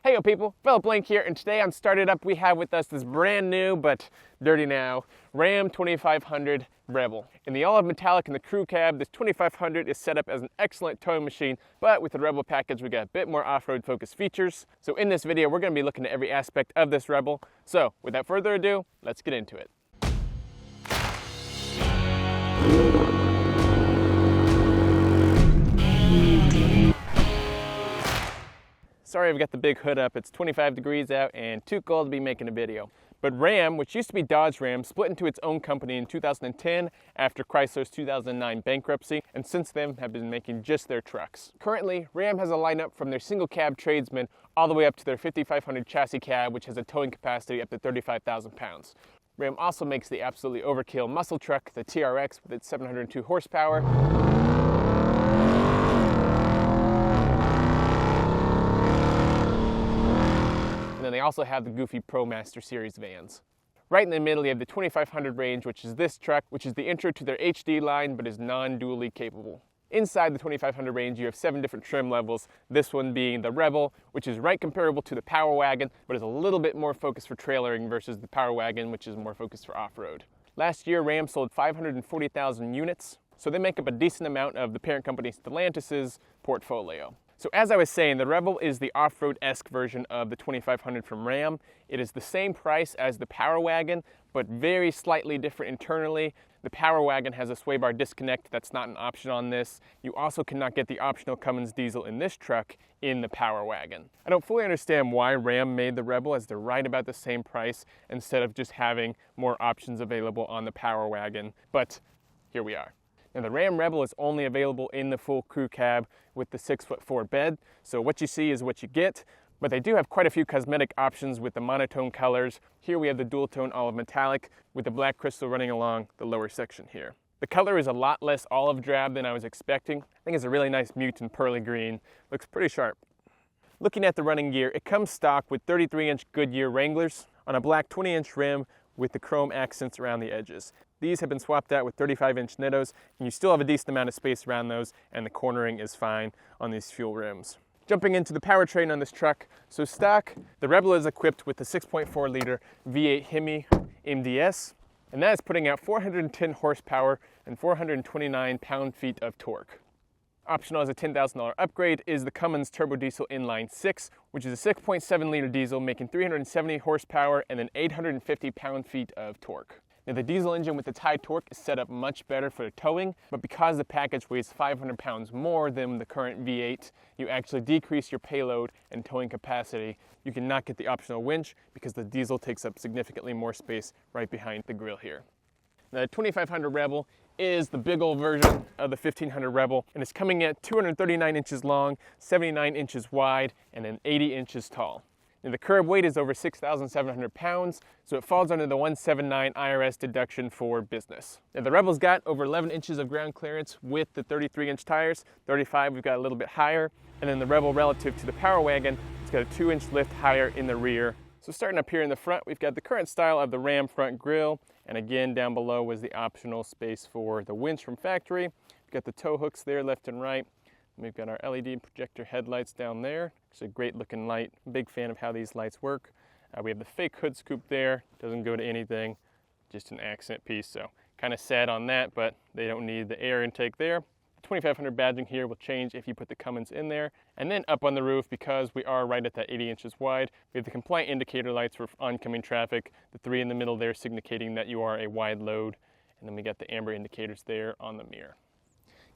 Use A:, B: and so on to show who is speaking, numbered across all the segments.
A: Hey yo people, fellow Blank here, and today on Started Up we have with us this brand new, but dirty now, Ram 2500 Rebel. In the olive metallic in the crew cab, this 2500 is set up as an excellent towing machine, but with the Rebel package we got a bit more off-road focused features. So in this video we're going to be looking at every aspect of this Rebel. So without further ado, let's get into it. Sorry I've got the big hood up, it's 25 degrees out and too cold to be making a video. But Ram, which used to be Dodge Ram, split into its own company in 2010 after Chrysler's 2009 bankruptcy, and since then have been making just their trucks. Currently, Ram has a lineup from their single cab tradesman all the way up to their 5500 chassis cab, which has a towing capacity up to 35,000 pounds. Ram also makes the absolutely overkill muscle truck, the TRX, with its 702 horsepower. And then they also have the goofy ProMaster Series vans. Right in the middle you have the 2500 range, which is this truck, which is the intro to their HD line but is non-dually capable. Inside the 2500 range you have 7 different trim levels, this one being the Rebel, which is right comparable to the Power Wagon, but is a little bit more focused for trailering versus the Power Wagon, which is more focused for off-road. Last year Ram sold 540,000 units, so they make up a decent amount of the parent company Stellantis' portfolio. So as I was saying, the Rebel is the off-road-esque version of the 2500 from Ram. It is the same price as the Power Wagon, but very slightly different internally. The Power Wagon has a sway bar disconnect that's not an option on this. You also cannot get the optional Cummins diesel in this truck in the Power Wagon. I don't fully understand why Ram made the Rebel, as they're right about the same price instead of just having more options available on the Power Wagon, but here we are. Now the Ram Rebel is only available in the full crew cab with the 6'4" bed, so what you see is what you get, but they do have quite a few cosmetic options with the monotone colors. Here we have the dual tone olive metallic with the black crystal running along the lower section here. The color is a lot less olive drab than I was expecting. I think it's a really nice mutant pearly green, looks pretty sharp. Looking at the running gear, it comes stock with 33-inch Goodyear Wranglers on a black 20-inch rim with the chrome accents around the edges. These have been swapped out with 35-inch Nettos, and you still have a decent amount of space around those, and the cornering is fine on these fuel rims. Jumping into the powertrain on this truck, so stock, the Rebel is equipped with the 6.4 liter V8 Hemi MDS, and that is putting out 410 horsepower and 429 pound-feet of torque. Optional as a $10,000 upgrade is the Cummins Turbo Diesel Inline 6, which is a 6.7 liter diesel making 370 horsepower and then 850 pound-feet of torque. Now the diesel engine with its high torque is set up much better for towing, but because the package weighs 500 pounds more than the current V8, you actually decrease your payload and towing capacity. You cannot get the optional winch because the diesel takes up significantly more space right behind the grille here. Now the 2500 Rebel is the big old version of the 1500 Rebel, and it's coming at 239 inches long, 79 inches wide, and then 80 inches tall. Now the curb weight is over 6,700 pounds, so it falls under the 179 IRS deduction for business. Now the Rebel's got over 11 inches of ground clearance with the 33-inch tires. 35 we've got a little bit higher, and then the Rebel relative to the Power Wagon, it's got a 2-inch lift higher in the rear. So starting up here in the front, we've got the current style of the Ram front grille, and again down below was the optional space for the winch from factory. We've got the tow hooks there left and right. We've got our LED projector headlights down there. It's a great looking light. Big fan of how these lights work. We have the fake hood scoop there. Doesn't go to anything, just an accent piece. So kind of sad on that, but they don't need the air intake there. The 2500 badging here will change if you put the Cummins in there. And then up on the roof, because we are right at that 80 inches wide, we have the compliant indicator lights for oncoming traffic. The 3 in the middle there significating that you are a wide load. And then we got the amber indicators there on the mirror.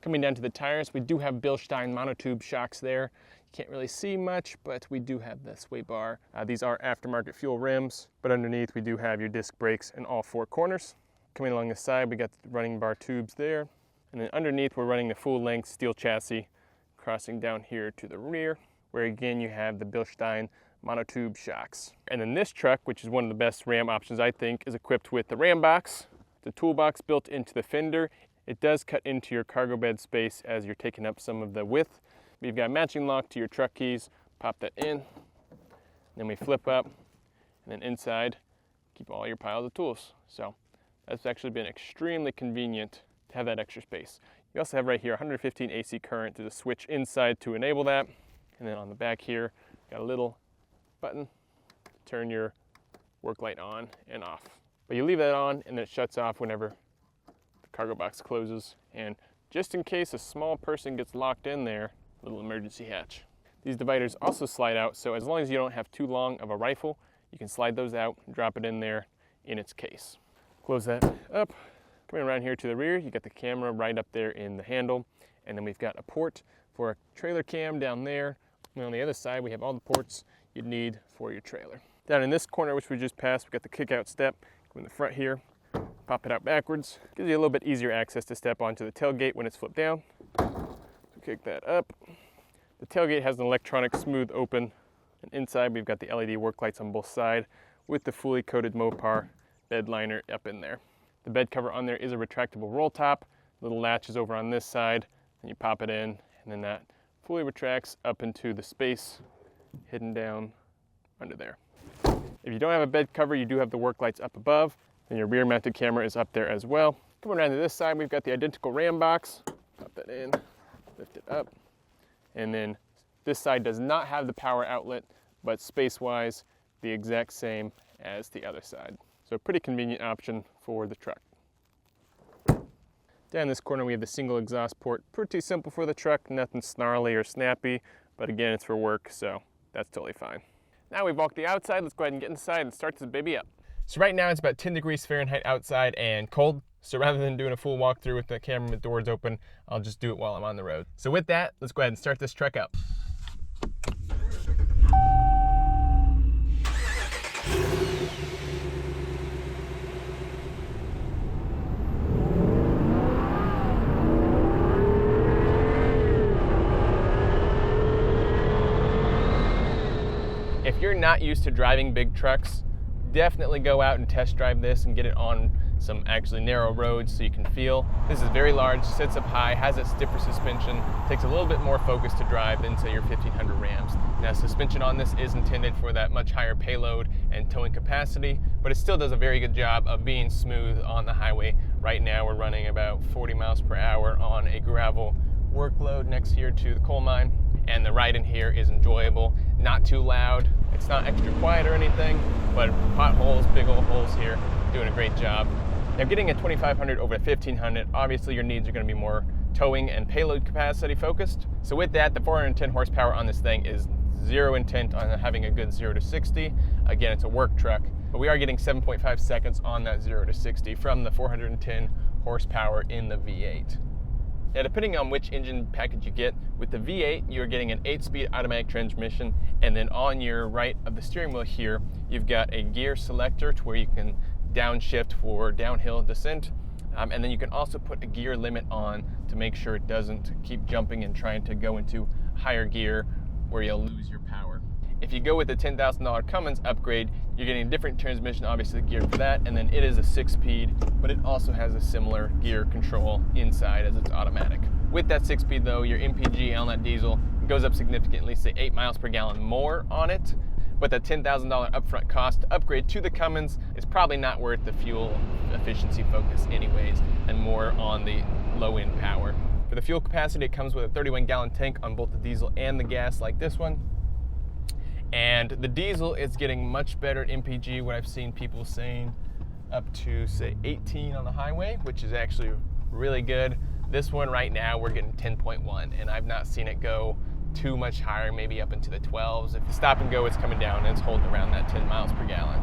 A: Coming down to the tires, we do have Bilstein monotube shocks there. You can't really see much, but we do have the sway bar. These are aftermarket fuel rims, but underneath we do have your disc brakes in all 4 corners. Coming along the side, we got the running bar tubes there. And then underneath, we're running the full-length steel chassis, crossing down here to the rear, where again you have the Bilstein monotube shocks. And then this truck, which is one of the best Ram options I think, is equipped with the Ram box, the toolbox built into the fender. It does cut into your cargo bed space as you're taking up some of the width. You've got a matching lock to your truck keys. Pop that in. Then we flip up, and then inside, keep all your piles of tools. So that's actually been extremely convenient to have that extra space. You also have right here 115 AC current. There's a switch inside to enable that. And then on the back here, got a little button to turn your work light on and off. But you leave that on and then it shuts off whenever the cargo box closes. And just in case a small person gets locked in there, little emergency hatch. These dividers also slide out, so as long as you don't have too long of a rifle, you can slide those out and drop it in there in its case. Close that up. Coming around here to the rear, you got the camera right up there in the handle, and then we've got a port for a trailer cam down there. And on the other side, we have all the ports you'd need for your trailer. Down in this corner, which we just passed, we've got the kick out step. Go in the front here, pop it out backwards. Gives you a little bit easier access to step onto the tailgate when it's flipped down. So kick that up. The tailgate has an electronic smooth open, and inside we've got the LED work lights on both sides with the fully coated Mopar bed liner up in there. The bed cover on there is a retractable roll top. Little latch is over on this side, and you pop it in, and then that fully retracts up into the space hidden down under there. If you don't have a bed cover, you do have the work lights up above, and your rear mounted camera is up there as well. Coming around to this side, we've got the identical Ram box. Pop that in, lift it up. And then this side does not have the power outlet, but space-wise, the exact same as the other side. So a pretty convenient option for the truck. Down this corner, we have the single exhaust port. Pretty simple for the truck, nothing snarly or snappy, but again, it's for work, so that's totally fine. Now we've walked the outside, let's go ahead and get inside and start this baby up. So right now it's about 10 degrees Fahrenheit outside and cold. So rather than doing a full walkthrough with the camera and the doors open, I'll just do it while I'm on the road. So with that, let's go ahead and start this truck up. If you're not used to driving big trucks, definitely go out and test drive this and get it on some actually narrow roads so you can feel. This is very large, sits up high, has that stiffer suspension, takes a little bit more focus to drive than say your 1500 Rams. Now suspension on this is intended for that much higher payload and towing capacity, but it still does a very good job of being smooth on the highway. Right now we're running about 40 miles per hour on a gravel workload next here to the coal mine, and the ride in here is enjoyable, not too loud. It's not extra quiet or anything, but potholes, big old holes here, doing a great job. Now getting a 2500 over a 1500, obviously your needs are going to be more towing and payload capacity focused. So with that, the 410 horsepower on this thing is zero intent on having a good 0 to 60. Again, it's a work truck, but we are getting 7.5 seconds on that 0 to 60 from the 410 horsepower in the V8. Now depending on which engine package you get, with the V8 you're getting an 8-speed automatic transmission, and then on your right of the steering wheel here you've got a gear selector to where you can downshift for downhill descent, and then you can also put a gear limit on to make sure it doesn't keep jumping and trying to go into higher gear where you'll lose your power. If you go with the $10,000 Cummins upgrade, you're getting a different transmission, obviously geared for that, and then it is a 6-speed, but it also has a similar gear control inside as it's automatic. With that 6-speed though, your MPG on that diesel goes up significantly, say 8 miles per gallon more on it, but the $10,000 upfront cost to upgrade to the Cummins is probably not worth the fuel efficiency focus anyways, and more on the low-end power. For the fuel capacity, it comes with a 31-gallon tank on both the diesel and the gas like this one. And the diesel is getting much better at MPG, what I've seen people saying up to say 18 on the highway, which is actually really good. This one right now we're getting 10.1, and I've not seen it go too much higher, maybe up into the 12s. If the stop and go, it's coming down and it's holding around that 10 miles per gallon.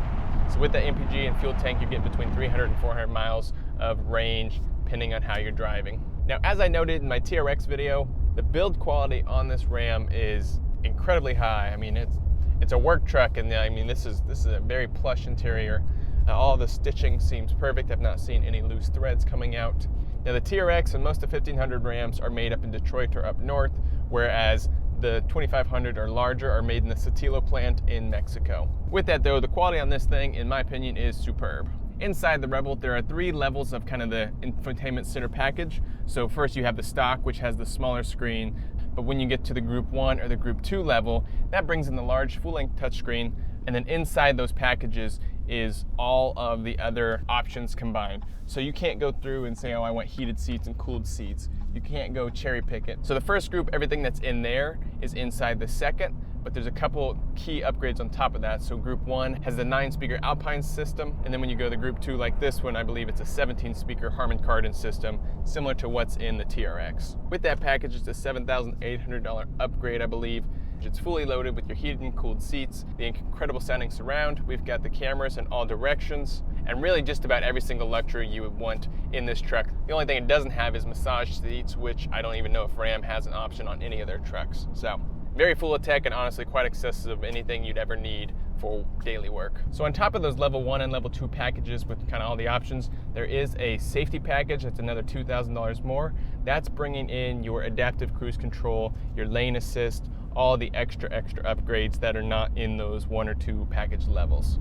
A: So with that MPG and fuel tank, you're getting between 300 and 400 miles of range, depending on how you're driving. Now, as I noted in my TRX video, the build quality on this Ram is incredibly high. I mean, it's a work truck, and I mean, this is a very plush interior. All the stitching seems perfect. I've not seen any loose threads coming out. Now the TRX and most of 1500 Rams are made up in Detroit or up north, whereas the 2500 or larger are made in the Saltillo plant in Mexico. With that though, the quality on this thing, in my opinion, is superb. Inside the Rebel, there are 3 levels of kind of the infotainment center package. So first you have the stock, which has the smaller screen, but when you get to the Group 1 or the Group 2 level, that brings in the large full-length touchscreen, and then inside those packages is all of the other options combined. So you can't go through and say, oh, I want heated seats and cooled seats. you can't go cherry pick it. So the first group, everything that's in there is inside the second, but there's a couple key upgrades on top of that. So group 1 has the 9-speaker Alpine system, and then when you go to group 2 like this one, I believe it's a 17-speaker Harman Kardon system, similar to what's in the TRX. With that package, it's a $7,800 upgrade, I believe. It's fully loaded with your heated and cooled seats, the incredible sounding surround. We've got the cameras in all directions, and really just about every single luxury you would want in this truck. The only thing it doesn't have is massage seats, which I don't even know if Ram has an option on any of their trucks. So very full of tech and honestly quite excessive of anything you'd ever need for daily work. So on top of those level 1 and level 2 packages with kind of all the options, there is a safety package that's another $2,000 more. That's bringing in your adaptive cruise control, your lane assist, all the extra upgrades that are not in those 1 or 2 package levels.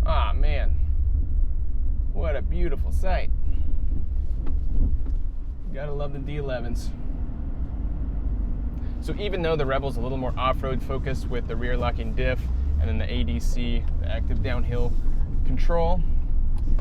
A: Ah, man, what a beautiful sight. Gotta love the D11s. So even though the Rebel's a little more off-road focused with the rear locking diff and then the ADC, the active downhill control,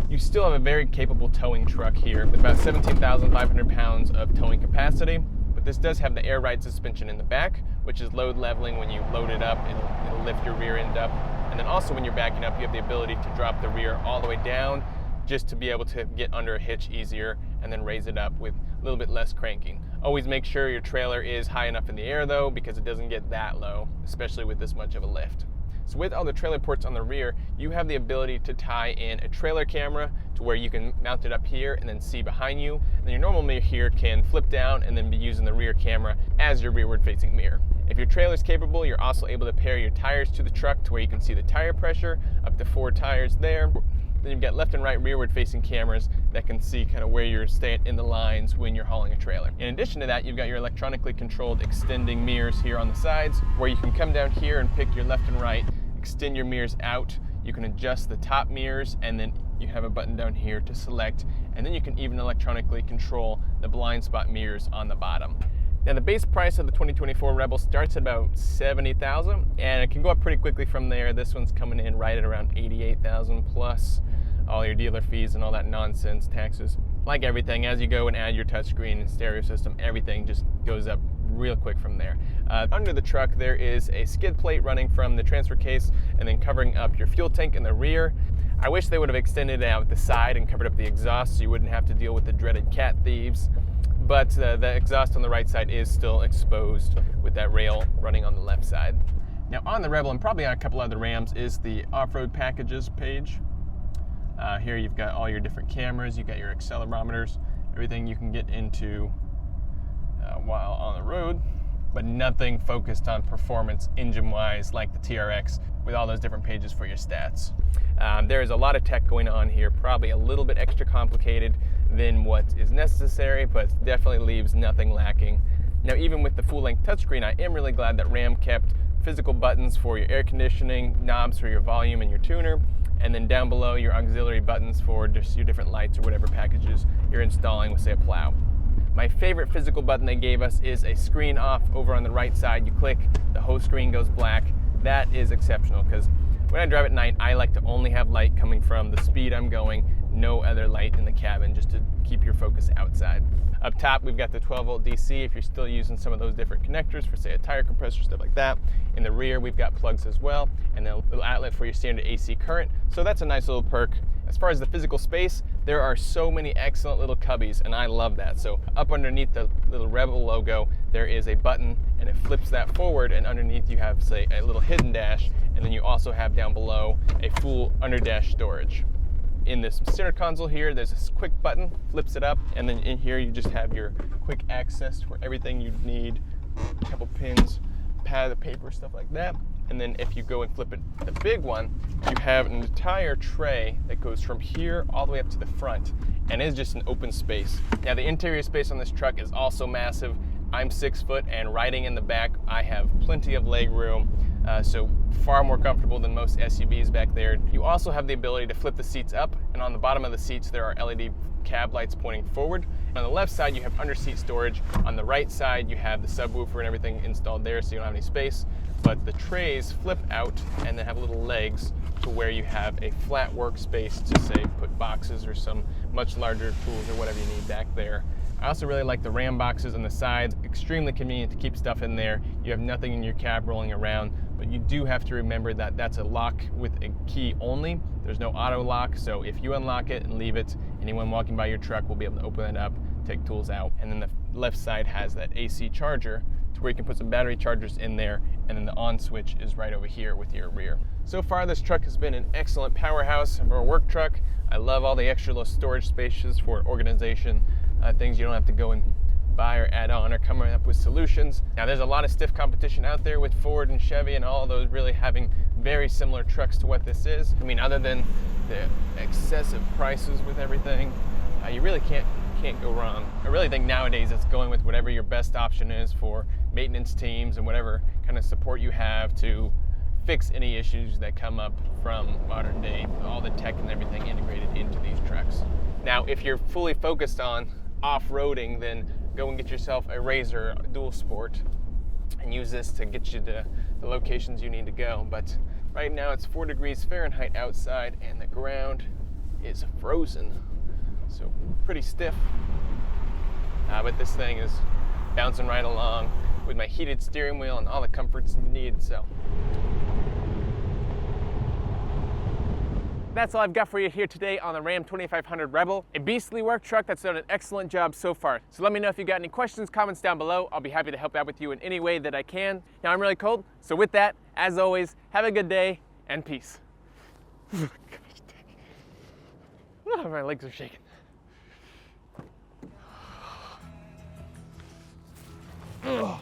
A: you still have a very capable towing truck here with about 17,500 pounds of towing capacity. But this does have the air ride suspension in the back, which is load leveling. When you load it up, it'll lift your rear end up. And then also when you're backing up, you have the ability to drop the rear all the way down just to be able to get under a hitch easier and then raise it up with a little bit less cranking. Always make sure your trailer is high enough in the air though, because it doesn't get that low, especially with this much of a lift. So with all the trailer ports on the rear, you have the ability to tie in a trailer camera to where you can mount it up here and then see behind you. And then your normal mirror here can flip down and then be using the rear camera as your rearward facing mirror. If your trailer is capable, you're also able to pair your tires to the truck to where you can see the tire pressure, up to 4 tires there. Then you've got left and right rearward facing cameras that can see kind of where you're staying in the lines when you're hauling a trailer. In addition to that, you've got your electronically controlled extending mirrors here on the sides where you can come down here and pick your left and right, extend your mirrors out. You can adjust the top mirrors, and then you have a button down here to select, and then you can even electronically control the blind spot mirrors on the bottom. Now the base price of the 2024 Rebel starts at about $70,000, and it can go up pretty quickly from there. This one's coming in right at around $88,000 plus all your dealer fees and all that nonsense, taxes. Like everything, as you go and add your touchscreen and stereo system, everything just goes up real quick from there. Under the truck, there is a skid plate running from the transfer case and then covering up your fuel tank in the rear. I wish they would have extended it out the side and covered up the exhaust so you wouldn't have to deal with the dreaded cat thieves. But the exhaust on the right side is still exposed with that rail running on the left side. Now on the Rebel, and probably on a couple other Rams, is the off-road packages page. Here you've got all your different cameras, you've got your accelerometers, everything you can get into while on the road, but nothing focused on performance engine-wise like the TRX with all those different pages for your stats. There is a lot of tech going on here, probably a little bit extra complicated than what is necessary, but definitely leaves nothing lacking. Now even with the full-length touchscreen, I am really glad that Ram kept physical buttons for your air conditioning, knobs for your volume and your tuner, and then down below your auxiliary buttons for just your different lights or whatever packages you're installing with, say, a plow. My favorite physical button they gave us is a screen off over on the right side. You click, the whole screen goes black. That is exceptional because when I drive at night, I like to only have light coming from the speed I'm going, no other light in the cabin, just to keep your focus outside. Up top, we've got the 12-volt DC if you're still using some of those different connectors for, say, a tire compressor, stuff like that. In the rear, we've got plugs as well, and then a little outlet for your standard AC current. So that's a nice little perk. As far as the physical space, there are so many excellent little cubbies, and I love that. So up underneath the little Rebel logo, there is a button, and it flips that forward, and underneath you have, say, a little hidden dash, and then you also have down below a full under dash storage. In this center console here, there's this quick button, flips it up, and then in here you just have your quick access for everything you need, a couple pins, pad of paper, stuff like that. And then if you go and flip it, the big one, you have an entire tray that goes from here all the way up to the front, and is just an open space. Now the interior space on this truck is also massive. I'm 6 foot, and riding in the back, I have plenty of leg room. So far more comfortable than most SUVs back there. You also have the ability to flip the seats up, and on the bottom of the seats there are LED cab lights pointing forward. On the left side you have under seat storage. On the right side you have the subwoofer and everything installed there, so you don't have any space. But the trays flip out and then have little legs to where you have a flat workspace to, say, put boxes or some much larger tools or whatever you need back there. I also really like the Ram boxes on the sides, extremely convenient to keep stuff in there. You have nothing in your cab rolling around, but you do have to remember that that's a lock with a key only. There's no auto lock, so if you unlock it and leave it, anyone walking by your truck will be able to open it up, take tools out. And then the left side has that AC charger to where you can put some battery chargers in there, and then the on switch is right over here with your rear. So far, this truck has been an excellent powerhouse for a work truck. I love all the extra little storage spaces for organization, things you don't have to go and buy or add on, or coming up with solutions. Now, there's a lot of stiff competition out there with Ford and Chevy and all of those really having very similar trucks to what this is. I mean, other than the excessive prices with everything, you really can't go wrong. I really think nowadays it's going with whatever your best option is for maintenance teams and whatever kind of support you have to fix any issues that come up from modern day, all the tech and everything integrated into these trucks. Now, if you're fully focused on off-roading, then go and get yourself a Razor Dual Sport and use this to get you to the locations you need to go. But right now it's 4 degrees Fahrenheit outside and the ground is frozen. So pretty stiff, but this thing is bouncing right along with my heated steering wheel and all the comforts needed. So that's all I've got for you here today on the Ram 2500 Rebel, a beastly work truck that's done an excellent job so far. So let me know if you got any questions, comments down below. I'll be happy to help out with you in any way that I can. Now, I'm really cold, so with that, as always, have a good day and peace. Gosh dang. Oh, my legs are shaking. Ugh.